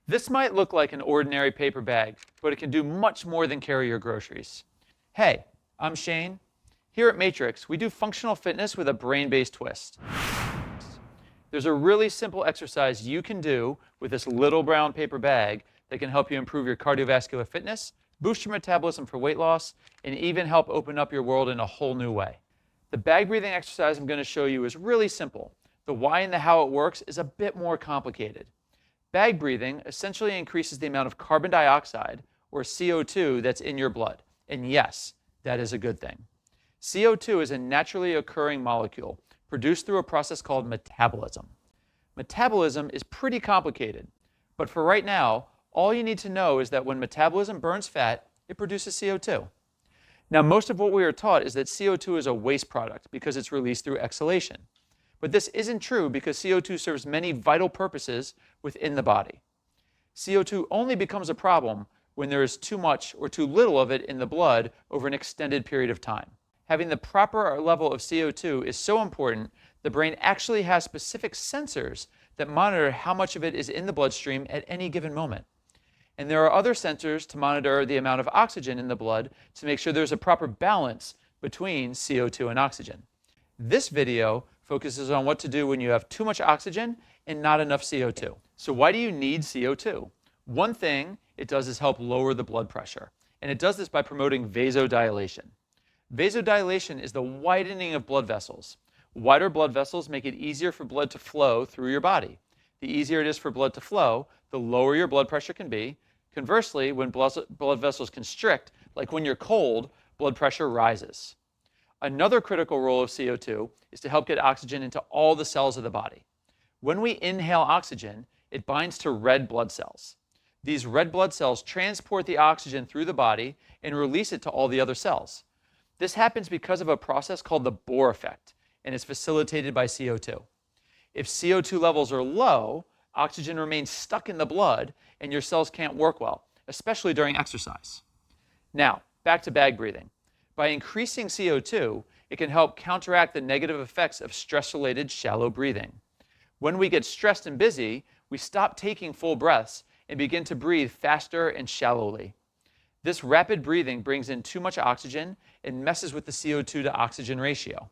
This might look like an ordinary paper bag, but it can do much more than carry your groceries. Hey, I'm Shane. Here at Matrix, we do functional fitness with a brain-based twist. There's a really simple exercise you can do with this little brown paper bag that can help you improve your cardiovascular fitness, boost your metabolism for weight loss, and even help open up your world in a whole new way. The bag breathing exercise I'm going to show you is really simple. The why and the how it works is a bit more complicated. Bag breathing essentially increases the amount of carbon dioxide, or CO2, that's in your blood. And yes, that is a good thing. CO2 is a naturally occurring molecule produced through a process called metabolism. Metabolism is pretty complicated, but for right now, all you need to know is that when metabolism burns fat, it produces CO2. Now, most of what we are taught is that CO2 is a waste product because it's released through exhalation. But this isn't true because CO2 serves many vital purposes within the body. CO2 only becomes a problem when there is too much or too little of it in the blood over an extended period of time. Having the proper level of CO2 is so important, the brain actually has specific sensors that monitor how much of it is in the bloodstream at any given moment. And there are other sensors to monitor the amount of oxygen in the blood to make sure there's a proper balance between CO2 and oxygen. This video focuses on what to do when you have too much oxygen and not enough CO2. So why do you need CO2? One thing it does is help lower the blood pressure, and it does this by promoting vasodilation. Vasodilation is the widening of blood vessels. Wider blood vessels make it easier for blood to flow through your body. The easier it is for blood to flow, the lower your blood pressure can be. Conversely, when blood vessels constrict, like when you're cold, blood pressure rises. Another critical role of CO2 is to help get oxygen into all the cells of the body. When we inhale oxygen, it binds to red blood cells. These red blood cells transport the oxygen through the body and release it to all the other cells. This happens because of a process called the Bohr effect, and is facilitated by CO2. If CO2 levels are low, oxygen remains stuck in the blood and your cells can't work well, especially during exercise. Now, back to bag breathing. By increasing CO2, it can help counteract the negative effects of stress-related shallow breathing. When we get stressed and busy, we stop taking full breaths and begin to breathe faster and shallowly. This rapid breathing brings in too much oxygen and messes with the CO2 to oxygen ratio.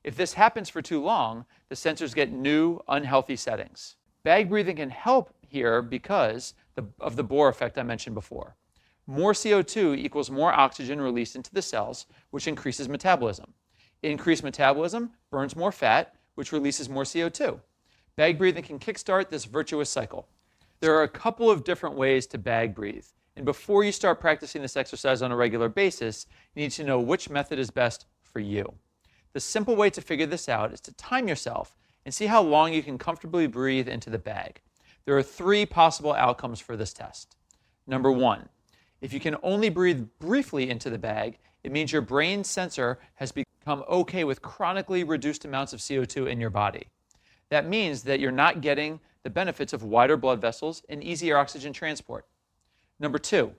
If this happens for too long, the sensors get new, unhealthy settings. Bag breathing can help here because of the Bohr effect I mentioned before. More CO2 equals more oxygen released into the cells, which increases metabolism. Increased metabolism burns more fat, which releases more CO2. Bag breathing can kickstart this virtuous cycle. There are a couple of different ways to bag breathe, and before you start practicing this exercise on a regular basis, you need to know which method is best for you. The simple way to figure this out is to time yourself and see how long you can comfortably breathe into the bag. There are 3 possible outcomes for this test. Number 1, if you can only breathe briefly into the bag, it means your brain sensor has become okay with chronically reduced amounts of CO2 in your body. That means that you're not getting the benefits of wider blood vessels and easier oxygen transport. Number 2,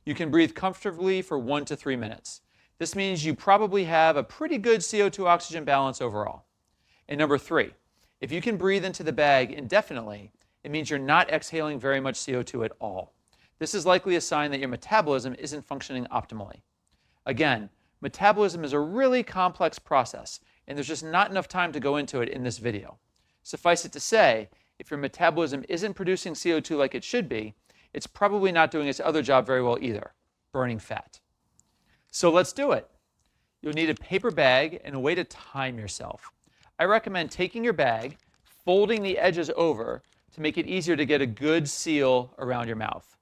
you can breathe comfortably for 1 to 3 minutes. This means you probably have a pretty good CO2 oxygen balance overall. And number 3, if you can breathe into the bag indefinitely, it means you're not exhaling very much CO2 at all. This is likely a sign that your metabolism isn't functioning optimally. Again, metabolism is a really complex process, and there's just not enough time to go into it in this video. Suffice it to say, if your metabolism isn't producing CO2 like it should be, it's probably not doing its other job very well either, burning fat. So let's do it. You'll need a paper bag and a way to time yourself. I recommend taking your bag, folding the edges over to make it easier to get a good seal around your mouth.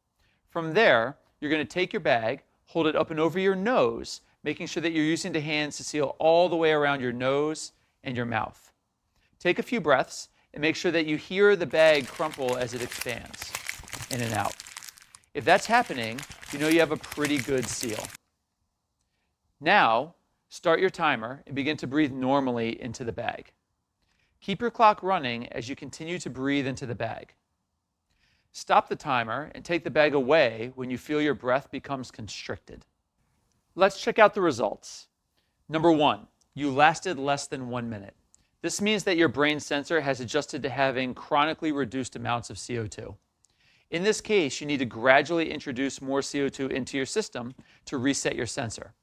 From there, you're going to take your bag, hold it up and over your nose, making sure that you're using the hands to seal all the way around your nose and your mouth. Take a few breaths and make sure that you hear the bag crumple as it expands in and out. If that's happening, you know you have a pretty good seal. Now, start your timer and begin to breathe normally into the bag. Keep your clock running as you continue to breathe into the bag. Stop the timer and take the bag away when you feel your breath becomes constricted. Let's check out the results. Number 1, you lasted less than 1 minute. This means that your brain sensor has adjusted to having chronically reduced amounts of CO2. In this case, you need to gradually introduce more CO2 into your system to reset your sensor.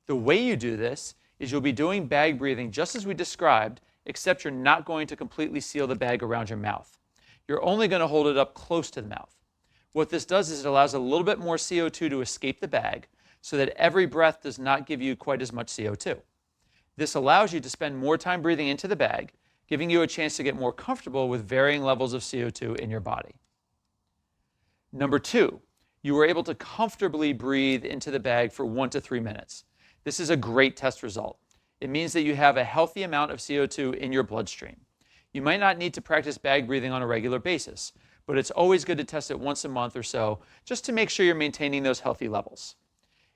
The way you do this is you'll be doing bag breathing just as we described, except you're not going to completely seal the bag around your mouth. You're only going to hold it up close to the mouth. What this does is it allows a little bit more CO2 to escape the bag so that every breath does not give you quite as much CO2. This allows you to spend more time breathing into the bag, giving you a chance to get more comfortable with varying levels of CO2 in your body. Number 2, you were able to comfortably breathe into the bag for 1 to 3 minutes. This is a great test result. It means that you have a healthy amount of CO2 in your bloodstream. You might not need to practice bag breathing on a regular basis, but it's always good to test it once a month or so just to make sure you're maintaining those healthy levels.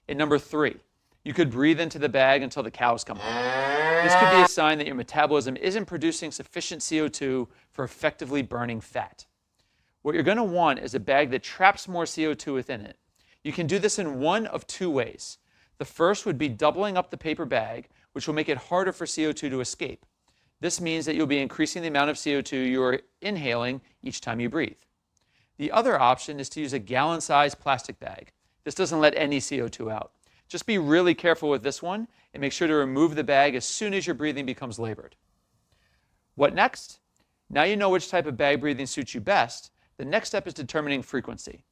And number 3, you could breathe into the bag until the cows come home. This could be a sign that your metabolism isn't producing sufficient CO2 for effectively burning fat. What you're going to want is a bag that traps more CO2 within it. You can do this in one of 2 ways. The first would be doubling up the paper bag, which will make it harder for CO2 to escape. This means that you'll be increasing the amount of CO2 you're inhaling each time you breathe. The other option is to use a gallon-sized plastic bag. This doesn't let any CO2 out. Just be really careful with this one and make sure to remove the bag as soon as your breathing becomes labored. What next? Now you know which type of bag breathing suits you best. The next step is determining frequency.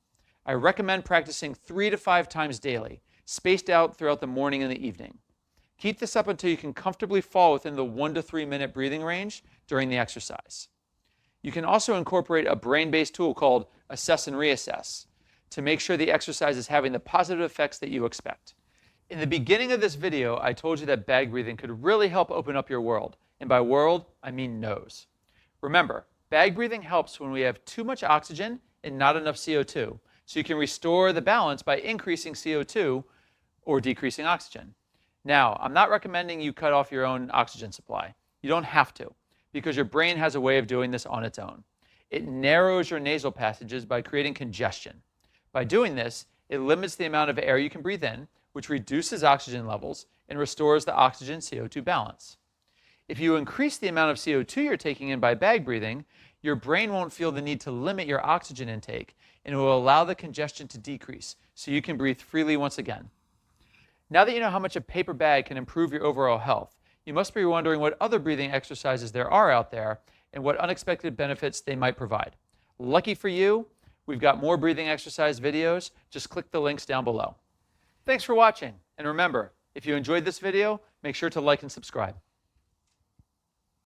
I recommend practicing 3 to 5 times daily, spaced out throughout the morning and the evening. Keep this up until you can comfortably fall within the 1 to 3 minute breathing range during the exercise. You can also incorporate a brain-based tool called Assess and Reassess to make sure the exercise is having the positive effects that you expect. In the beginning of this video, I told you that bag breathing could really help open up your world. And by world, I mean nose. Remember, bag breathing helps when we have too much oxygen and not enough CO2. So you can restore the balance by increasing CO2 or decreasing oxygen. Now, I'm not recommending you cut off your own oxygen supply. You don't have to, because your brain has a way of doing this on its own. It narrows your nasal passages by creating congestion. By doing this, it limits the amount of air you can breathe in, which reduces oxygen levels and restores the oxygen-CO2 balance. If you increase the amount of CO2 you're taking in by bag breathing, your brain won't feel the need to limit your oxygen intake, and it will allow the congestion to decrease so you can breathe freely once again. Now that you know how much a paper bag can improve your overall health, you must be wondering what other breathing exercises there are out there and what unexpected benefits they might provide. Lucky for you, we've got more breathing exercise videos. Just click the links down below. Thanks for watching, and remember, if you enjoyed this video, make sure to like and subscribe.